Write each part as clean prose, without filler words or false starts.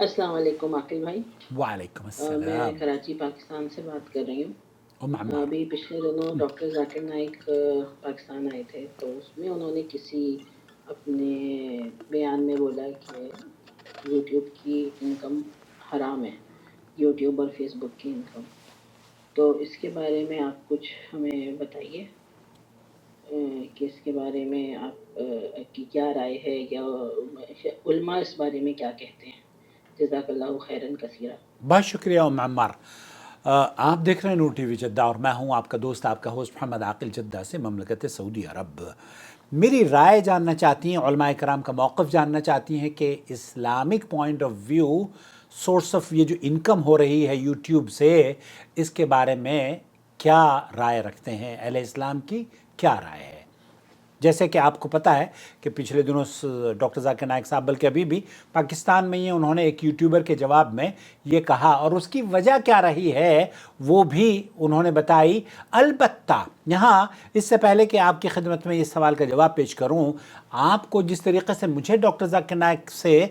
السلام علیکم عاقل بھائی. وعلیکم میں السلام. کراچی پاکستان سے بات کر رہی ہوں. ام عمار. ابھی پچھلے دنوں ڈاکٹر ذاکر نائک پاکستان آئے تھے، تو اس میں انہوں نے کسی اپنے بیان میں بولا کہ یوٹیوب کی انکم حرام ہے، یوٹیوب اور فیس بک کی انکم. تو اس کے بارے میں آپ کچھ ہمیں بتائیے کہ اس کے بارے میں آپ کی کیا رائے ہے، یا علماء اس بارے میں کیا کہتے ہیں. جزاک اللہ خیرن کثیرہ. بہت شکریہ ام عمار. آپ دیکھ رہے ہیں نور ٹی وی جدہ اور میں ہوں آپ کا دوست، آپ کا ہوسٹ محمد عاقل، جدہ سے، مملکت سعودی عرب. میری رائے جاننا چاہتی ہیں، علماء کرام کا موقف جاننا چاہتی ہیں کہ Islamic point of view, source of یہ جو انکم ہو رہی ہے یوٹیوب سے، اس کے بارے میں کیا رائے رکھتے ہیں، اہل اسلام کی کیا رائے ہے. جیسے کہ آپ کو پتہ ہے کہ پچھلے دنوں ڈاکٹر ذاکر نائک صاحب، بلکہ ابھی بھی پاکستان میں ہی انہوں نے ایک یوٹیوبر کے جواب میں یہ کہا، اور اس کی وجہ کیا رہی ہے وہ بھی انہوں نے بتائی. البتہ یہاں اس سے پہلے کہ آپ کی خدمت میں اس سوال کا جواب پیش کروں، آپ کو جس طریقے سے مجھے ڈاکٹر ذاکر نائک سے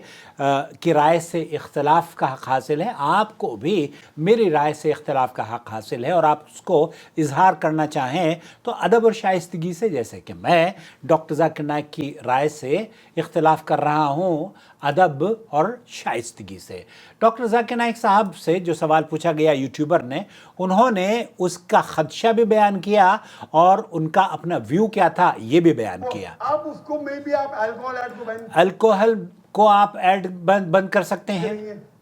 کی رائے سے اختلاف کا حق حاصل ہے، آپ کو بھی میری رائے سے اختلاف کا حق حاصل ہے، اور آپ اس کو اظہار کرنا چاہیں تو ادب اور شائستگی سے، جیسے کہ میں ڈاکٹر ذاکر نائک کی رائے سے اختلاف کر رہا ہوں ادب اور شائستگی سے. ڈاکٹر ذاکر نائک صاحب سے جو سوال پوچھا گیا یوٹیوبر نے، انہوں نے اس کا خدشہ بھی بیان کیا اور ان کا اپنا ویو کیا تھا یہ بھی بیان کیا. آپ اس کو میں بھی آپ الکوہل ایڈ کو بین الکوہل کو آپ ایڈ بند کر سکتے ہیں،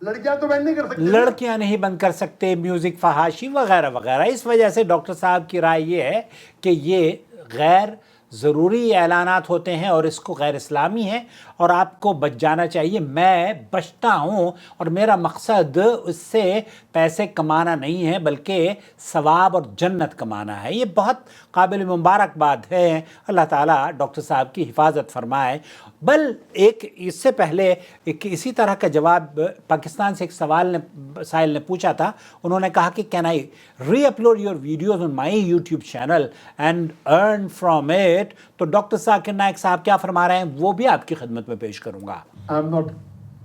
لڑکیاں تو بین نہیں کر سکتے، لڑکیاں نہیں بند کر سکتے، میوزک، فحاشی وغیرہ وغیرہ. اس وجہ سے ڈاکٹر صاحب کی رائے یہ ہے کہ یہ غیر ضروری اعلانات ہوتے ہیں اور اس کو غیر اسلامی ہے اور آپ کو بچ جانا چاہیے. میں بچتا ہوں اور میرا مقصد اس سے پیسے کمانا نہیں ہے بلکہ ثواب اور جنت کمانا ہے. یہ بہت قابل مبارکباد ہے، اللہ تعالیٰ ڈاکٹر صاحب کی حفاظت فرمائے. بل ایک اس سے پہلے ایک اسی طرح کا جواب پاکستان سے ایک سائل نے پوچھا تھا. انہوں نے کہا کہ can I re upload your videos on my YouTube channel and earn from it. تو ڈاکٹر ذاکر نائک صاحب کیا فرما رہے ہیں وہ بھی آپ کی خدمت میں پیش کروں گا. آئی ایم ناٹ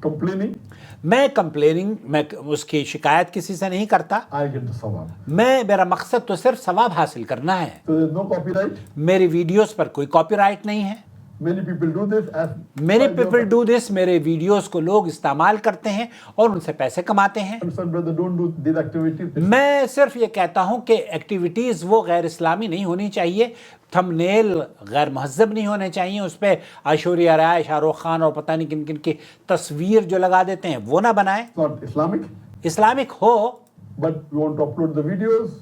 کمپلیننگ، میں اس کی شکایت کسی سے نہیں کرتا، آئی گیٹ دا ثواب. میرا مقصد تو صرف ثواب حاصل کرنا ہے. So there is no copyright. میری ویڈیوز پر کوئی کاپی رائٹ نہیں ہے. Many people do this as Many people do this. میرے ویڈیوز کو لوگ استعمال کرتے ہیں اور ان سے پیسے کماتے ہیں. Son, brother, don't do these activities. میں صرف یہ کہتا ہوں کہ ایکٹیویٹیز وہ غیر اسلامی نہیں ہونی چاہیے، تھم نیل غیر مہذب نہیں ہونے چاہیے، اس پہ ایشوریہ رائے، شاہ رخ خان اور پتہ نہیں کن کن کی تصویر جو لگا دیتے ہیں وہ نہ بنائیں. It's not Islamic, Islamic who, but you want to upload the videos,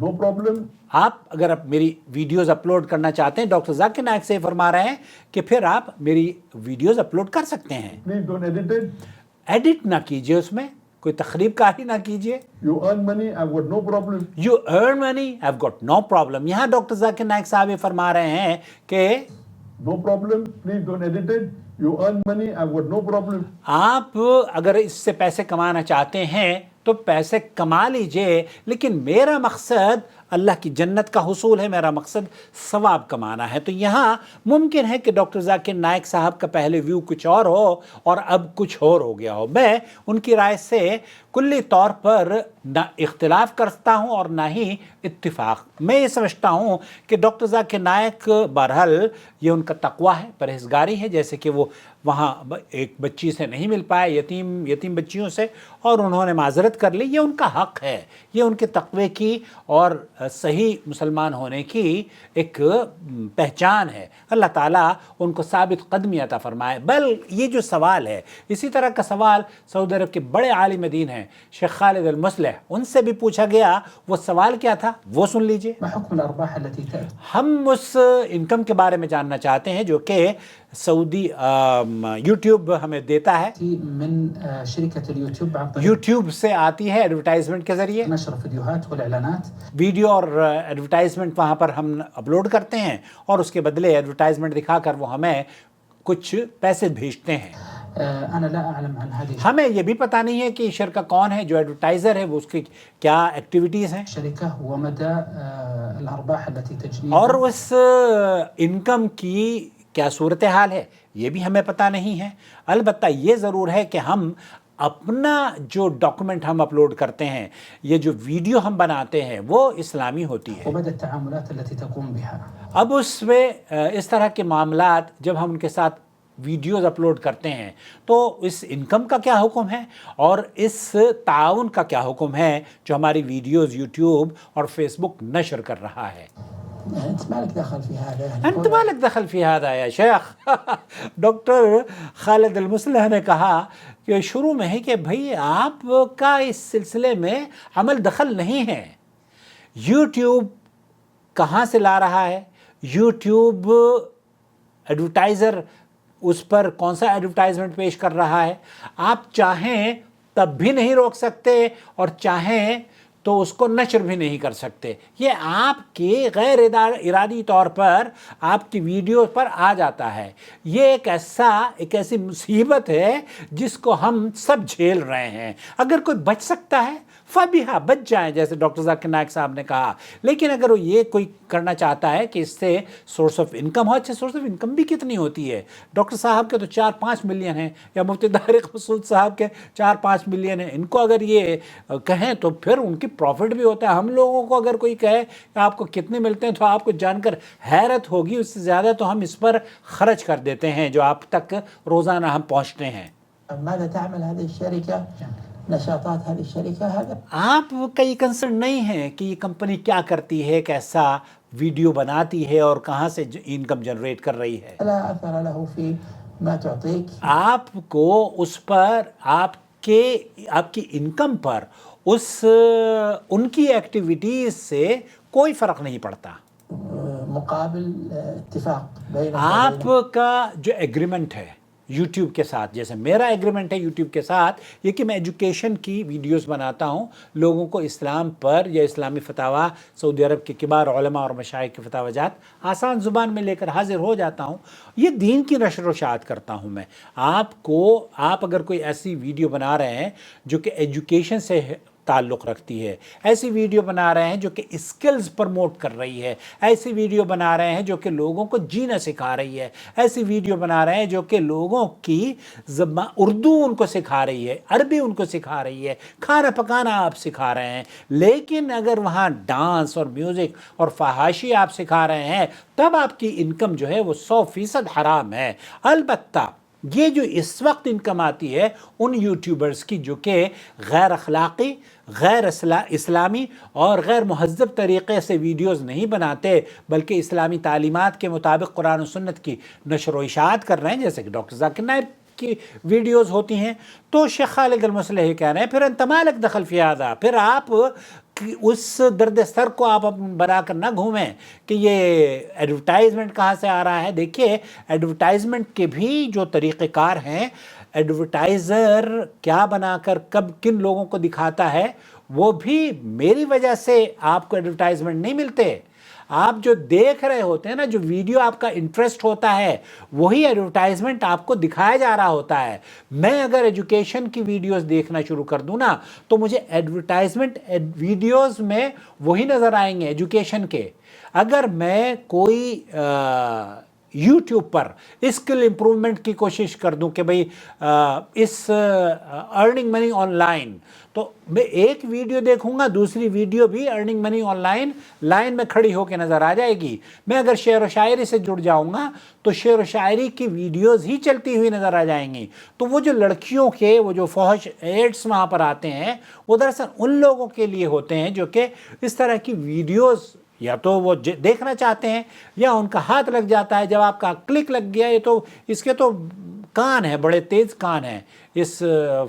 no problem. آپ اگر میری ویڈیوز اپلوڈ کرنا چاہتے ہیں، ڈاکٹر ذاکر نائک سے فرما رہے ہیں کہ پھر آپ میری ویڈیوز اپلوڈ کر سکتے ہیں. Please don't edit it. Edit نہ کیجئے، اس میں کوئی تخریب کاری نہ کیجئے. You earn money, I've got no problem. You earn money, I've got no problem. یہاں ڈاکٹر ذاکر نائک صاحب یہ فرما رہے ہیں کہ No problem, please don't edit it. You earn money, I've got no problem. آپ اگر اس سے پیسے کمانا چاہتے ہیں تو پیسے کما لیجئے، لیکن میرا مقصد اللہ کی جنت کا حصول ہے، میرا مقصد ثواب کمانا ہے. تو یہاں ممکن ہے کہ ڈاکٹر ذاکر نائک صاحب کا پہلے ویو کچھ اور ہو اور اب کچھ اور ہو گیا ہو. میں ان کی رائے سے کلی طور پر نہ اختلاف کرتا ہوں اور نہ ہی اتفاق. میں یہ سمجھتا ہوں کہ ڈاکٹر ذاکر نائک بہرحال یہ ان کا تقوی ہے، پرہیزگاری ہے، جیسے کہ وہ وہاں ایک بچی سے نہیں مل پائے، یتیم بچیوں سے، اور انہوں نے معذرت کر لی. یہ ان کا حق ہے، یہ ان کے تقوی کی اور صحیح مسلمان ہونے کی ایک پہچان ہے. اللہ تعالیٰ ان کو ثابت قدمی عطا فرمائے. بل یہ جو سوال ہے، اسی طرح کا سوال سعودی عرب کے بڑے عالم دین ہیں شیخ خالد المصلح، ان سے بھی پوچھا گیا. وہ سوال کیا تھا وہ سن لیجئے. ہم اس انکم کے بارے میں جاننا چاہتے ہیں جو کہ سعودی یوٹیوب ہمیں دیتا ہے. من شركة اليوتيوب عن طريق یوٹیوب سے آتی ہے ایڈورٹائزمنٹ کے ذریعے، نشر الفيديوهات والإعلانات. ویڈیو اور ایڈورٹائزمنٹ وہاں پر ہم اپلوڈ کرتے ہیں اور اس کے بدلے ایڈورٹائزمنٹ دکھا کر وہ ہمیں کچھ پیسے بھیجتے ہیں. أنا لا أعلم عن هذه ہمیں یہ بھی پتہ نہیں ہے کہ یہ شرکہ کون ہے جو ایڈورٹائزر ہے، وہ اس کی کیا ایکٹیویٹیز ہیں الشركة ومدى الأرباح التي تجني، اور اس انکم کی کیا صورتحال ہے، یہ بھی ہمیں پتہ نہیں ہے. البتہ یہ ضرور ہے کہ ہم اپنا جو ڈاکومنٹ ہم اپلوڈ کرتے ہیں، یہ جو ویڈیو ہم بناتے ہیں وہ اسلامی ہوتی ہے. ومدى التعاملات التي تقوم بها. اب اس میں اس طرح کے معاملات جب ہم ان کے ساتھ ویڈیوز اپلوڈ کرتے ہیں تو اس انکم کا کیا حکم ہے اور اس تعاون کا کیا حکم ہے جو ہماری ویڈیوز یوٹیوب اور فیس بک نشر کر رہا ہے. أنت ما لك دخل في هذا. انت ما لك دخل في هذا یا شیخ. ڈاکٹر خالد المصلح نے کہا کہ شروع میں ہے کہ بھئی آپ کا اس سلسلے میں عمل دخل نہیں ہے. یوٹیوب کہاں سے لا رہا ہے؟ یوٹیوب ایڈورٹائزر اس پر کون سا ایڈورٹائزمنٹ پیش کر رہا ہے؟ آپ چاہیں تب بھی نہیں روک سکتے اور چاہیں تو اس کو نشر بھی نہیں کر سکتے. یہ آپ کے غیر ارادی طور پر آپ کی ویڈیو پر آ جاتا ہے. یہ ایک ایسی مصیبت ہے جس کو ہم سب جھیل رہے ہیں. اگر کوئی بچ سکتا ہے فبیہا، بچ جائیں جیسے ڈاکٹر ذاکر نائک صاحب نے کہا. لیکن اگر وہ یہ کوئی کرنا چاہتا ہے کہ اس سے سورس آف انکم ہو، اچھا سورس آف انکم بھی کتنی ہوتی ہے؟ ڈاکٹر صاحب کے تو 4-5 ملین ہیں، یا مفتی طارق مسعود صاحب کے 4-5 ملین ہیں. ان کو اگر یہ کہیں تو پھر ان کی پروفٹ بھی ہوتا ہے. ہم لوگوں کو اگر کوئی کہے کہ آپ کو کتنے ملتے ہیں تو آپ کو جان کر حیرت ہوگی. اس سے زیادہ تو ہم اس پر خرچ کر دیتے ہیں جو آپ تک روزانہ ہم پہنچتے ہیں. ماذا تعمل هذه الشركة؟ نشاطات هذه الشركة هذا. آپ کئی کنسرن نہیں ہیں کہ یہ کمپنی کیا کرتی ہے، کیسا ویڈیو بناتی ہے اور کہاں سے انکم جنریٹ کر رہی ہے. لا أثر له في ما تعطيك. آپ کو اس پر آپ کی انکم پر ان کی ایکٹیویٹیز سے کوئی فرق نہیں پڑتا. مقابل اتفاق بین آپ کا جو ایگریمنٹ ہے یوٹیوب کے ساتھ، جیسے میرا ایگریمنٹ ہے یوٹیوب کے ساتھ یہ کہ میں ایجوکیشن کی ویڈیوز بناتا ہوں، لوگوں کو اسلام پر یا اسلامی فتاویٰ، سعودی عرب کے کبار علماء اور مشائخ کے فتاوی جات آسان زبان میں لے کر حاضر ہو جاتا ہوں. یہ دین کی نشر و اشاعت کرتا ہوں میں. آپ اگر کوئی ایسی ویڈیو بنا رہے ہیں جو کہ ایجوکیشن سے تعلق رکھتی ہے، ایسی ویڈیو بنا رہے ہیں جو کہ اسکلز پرموٹ کر رہی ہے، ایسی ویڈیو بنا رہے ہیں جو کہ لوگوں کو جینا سکھا رہی ہے، ایسی ویڈیو بنا رہے ہیں جو کہ لوگوں کی زبان اردو ان کو سکھا رہی ہے، عربی ان کو سکھا رہی ہے، کھانا پکانا آپ سکھا رہے ہیں، لیکن اگر وہاں ڈانس اور میوزک اور فحاشی آپ سکھا رہے ہیں تب آپ کی انکم جو ہے وہ 100% حرام ہے. البتہ یہ جو اس وقت انکم آتی ہے ان یوٹیوبرز کی جو کہ غیر اخلاقی، غیر اسلامی اور غیر مہذب طریقے سے ویڈیوز نہیں بناتے بلکہ اسلامی تعلیمات کے مطابق قرآن و سنت کی نشر و اشاعت کر رہے ہیں، جیسے کہ ڈاکٹر ذاکر نائک کی ویڈیوز ہوتی ہیں. تو شیخ خالد المصلح یہ کہہ رہے ہیں پھر انت مالک دخل فی ھذا، پھر آپ اس درد سر کو آپ بنا کر نہ گھومیں کہ یہ ایڈورٹائزمنٹ کہاں سے آ رہا ہے. دیکھیے ایڈورٹائزمنٹ کے بھی جو طریقہ کار ہیں، ایڈورٹائزر کیا بنا کر کب کن لوگوں کو دکھاتا ہے، وہ بھی میری وجہ سے آپ کو ایڈورٹائزمنٹ نہیں ملتے. آپ جو دیکھ رہے ہوتے ہیں نا، جو ویڈیو آپ کا انٹرسٹ ہوتا ہے وہی ایڈورٹائزمنٹ آپ کو دکھایا جا رہا ہوتا ہے. میں اگر ایجوکیشن کی ویڈیوز دیکھنا شروع کر دوں نا تو مجھے ایڈورٹائزمنٹ ویڈیوز میں وہی نظر آئیں گے ایجوکیشن کے. اگر میں کوئی یوٹیوب پر اسکل امپرومنٹ کی کوشش کر دوں کہ بھئی اس ارننگ منی آن لائن، تو میں ایک ویڈیو دیکھوں گا، دوسری ویڈیو بھی ارننگ منی آن لائن میں کھڑی ہو کے نظر آ جائے گی. میں اگر شعر و شاعری سے جڑ جاؤں گا تو شعر و شاعری کی ویڈیوز ہی چلتی ہوئی نظر آ جائیں گی. تو وہ جو لڑکیوں کے وہ جو فحش ایڈس وہاں پر آتے ہیں وہ دراصل ان لوگوں کے لیے ہوتے ہیں جو کہ اس طرح کی ویڈیوز یا تو وہ دیکھنا چاہتے ہیں یا ان کا ہاتھ لگ جاتا ہے. جب آپ کا کلک لگ گیا، یہ تو اس کے تو کان ہیں، بڑے تیز کان ہیں اس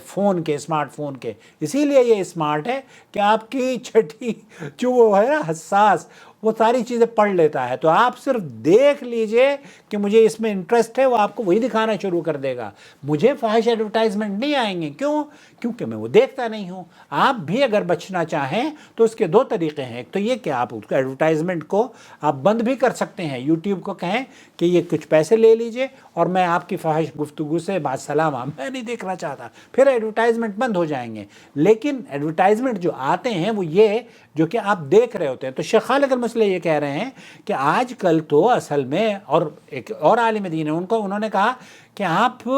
فون کے، اسمارٹ فون کے. اسی لیے یہ اسمارٹ ہے کہ آپ کی چھٹی جو وہ ہے نا حساس، وہ ساری چیزیں پڑھ لیتا ہے. تو آپ صرف دیکھ لیجئے کہ مجھے اس میں انٹرسٹ ہے، وہ آپ کو وہی دکھانا شروع کر دے گا. مجھے فحش ایڈورٹائزمنٹ نہیں آئیں گے. کیوں؟ کیونکہ میں وہ دیکھتا نہیں ہوں. آپ بھی اگر بچنا چاہیں تو اس کے 2 طریقے ہیں. ایک تو یہ کہ آپ اس کو ایڈورٹائزمنٹ کو آپ بند بھی کر سکتے ہیں. یوٹیوب کو کہیں کہ یہ کچھ پیسے لے لیجئے اور میں آپ کی فحش گفتگو سے بعد سلام، میں نہیں دیکھنا چاہتا. پھر ایڈورٹائزمنٹ بند ہو جائیں گے. لیکن ایڈورٹائزمنٹ جو آتے ہیں وہ یہ جو کہ آپ دیکھ رہے ہوتے ہیں. تو شیخ خالد المصلح یہ کہہ رہے ہیں کہ آج کل تو اصل میں، اور ایک اور عالم دین ہے انہوں نے کہا کہ آپ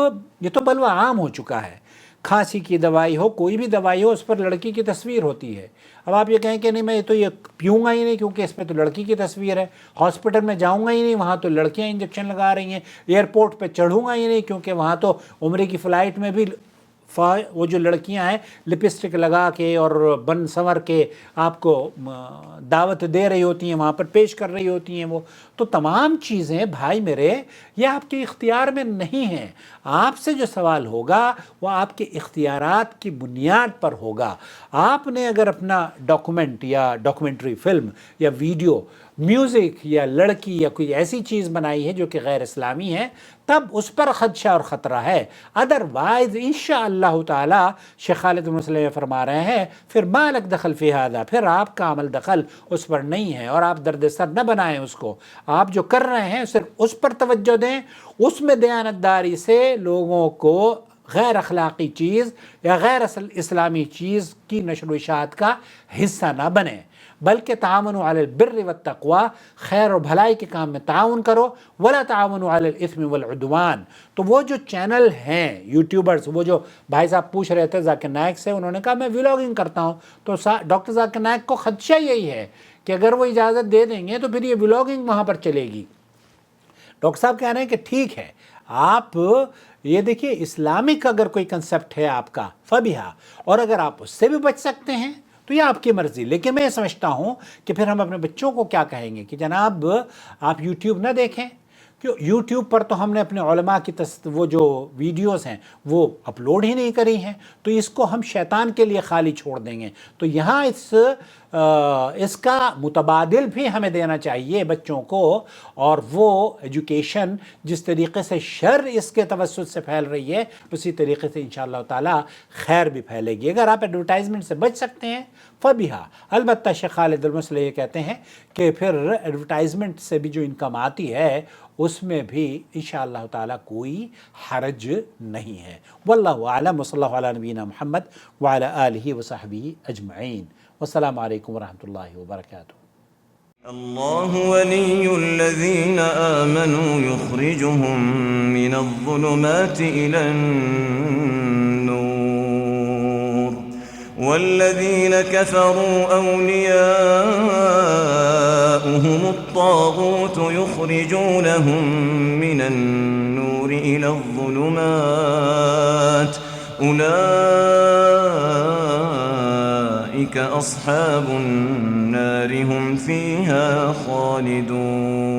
یہ تو بلوہ عام ہو چکا ہے. کھانسی کی دوائی ہو، کوئی بھی دوائی ہو، اس پر لڑکی کی تصویر ہوتی ہے۔ اب آپ یہ کہیں کہ نہیں میں تو یہ پیوں گا ہی نہیں کیونکہ اس پہ تو لڑکی کی تصویر ہے، ہاسپٹل میں جاؤں گا ہی نہیں وہاں تو لڑکیاں انجیکشن لگا رہی ہیں، ایئرپورٹ پہ چڑھوں گا ہی نہیں کیونکہ وہاں تو عمرے کی فلائٹ میں بھی وہ جو لڑکیاں ہیں لپسٹک لگا کے اور بن سنور کے آپ کو دعوت دے رہی ہوتی ہیں، وہاں پر پیش کر رہی ہوتی ہیں وہ۔ تو تمام چیزیں بھائی میرے یہ آپ کے اختیار میں نہیں ہیں۔ آپ سے جو سوال ہوگا وہ آپ کے اختیارات کی بنیاد پر ہوگا۔ آپ نے اگر اپنا ڈاکومنٹ یا ڈاکومنٹری فلم یا ویڈیو، میوزک یا لڑکی یا کوئی ایسی چیز بنائی ہے جو کہ غیر اسلامی ہے، تب اس پر خدشہ اور خطرہ ہے۔ ادروائز انشاءاللہ تعالی شیخ خالد بن مسلم فرما رہے ہیں پھر ما لک دخل فی ھذا، پھر آپ کا عمل دخل اس پر نہیں ہے، اور آپ درد سر نہ بنائیں اس کو۔ آپ جو کر رہے ہیں صرف اس پر توجہ دیں، اس میں دیانتداری سے لوگوں کو غیر اخلاقی چیز یا غیر اسلامی چیز کی نشر و اشاعت کا حصہ نہ بنیں، بلکہ تعاونوا علی البر والتقوی، خیر اور بھلائی کے کام میں تعاون کرو، ولا تعاونوا علی الاثم والعدوان۔ تو وہ جو چینل ہیں یوٹیوبرز، وہ جو بھائی صاحب پوچھ رہے تھے ذاکر نائک سے، انہوں نے کہا میں ولاگنگ کرتا ہوں، تو ڈاکٹر ذاکر نائک کو خدشہ یہی ہے کہ اگر وہ اجازت دے دیں گے تو پھر یہ ولاگنگ وہاں پر چلے گی۔ ڈاکٹر صاحب کہہ رہے ہیں کہ ٹھیک ہے، آپ یہ دیکھیے اسلامک اگر کوئی کنسپٹ ہے آپ کا فبیہا، اور اگر آپ اس سے بھی بچ سکتے ہیں تو یہ آپ کی مرضی۔ لیکن میں یہ سمجھتا ہوں کہ پھر ہم اپنے بچوں کو کیا کہیں گے کہ جناب آپ یوٹیوب نہ دیکھیں، کیوں یوٹیوب پر تو ہم نے اپنے علماء کی وہ جو ویڈیوز ہیں وہ اپلوڈ ہی نہیں کری ہیں، تو اس کو ہم شیطان کے لیے خالی چھوڑ دیں گے۔ تو یہاں اس کا متبادل بھی ہمیں دینا چاہیے بچوں کو، اور وہ ایجوکیشن جس طریقے سے شر اس کے توسط سے پھیل رہی ہے اسی طریقے سے انشاءاللہ تعالی خیر بھی پھیلے گی۔ اگر آپ ایڈورٹائزمنٹ سے بچ سکتے ہیں فبیہا۔ البتہ شیخ خالد المصلح یہ کہتے ہیں کہ پھر ایڈورٹائزمنٹ سے بھی جو انکم آتی ہے اس میں بھی انشاءاللہ تعالی کوئی حرج نہیں ہے۔ واللہ اعلم، وصلی اللہ علی نبینا محمد وعلی آلہ وصحبہ اجمعین، والسلام علیکم ورحمۃ اللہ وبرکاتہ۔ اللہ ولی الذین آمنوا یخرجهم من الظلمات إلى النور والذین كفروا أولیاؤهم الطاغوت یخرجونهم من النور إلى الظلمات أولئك أصحاب النار هم فيها خالدون۔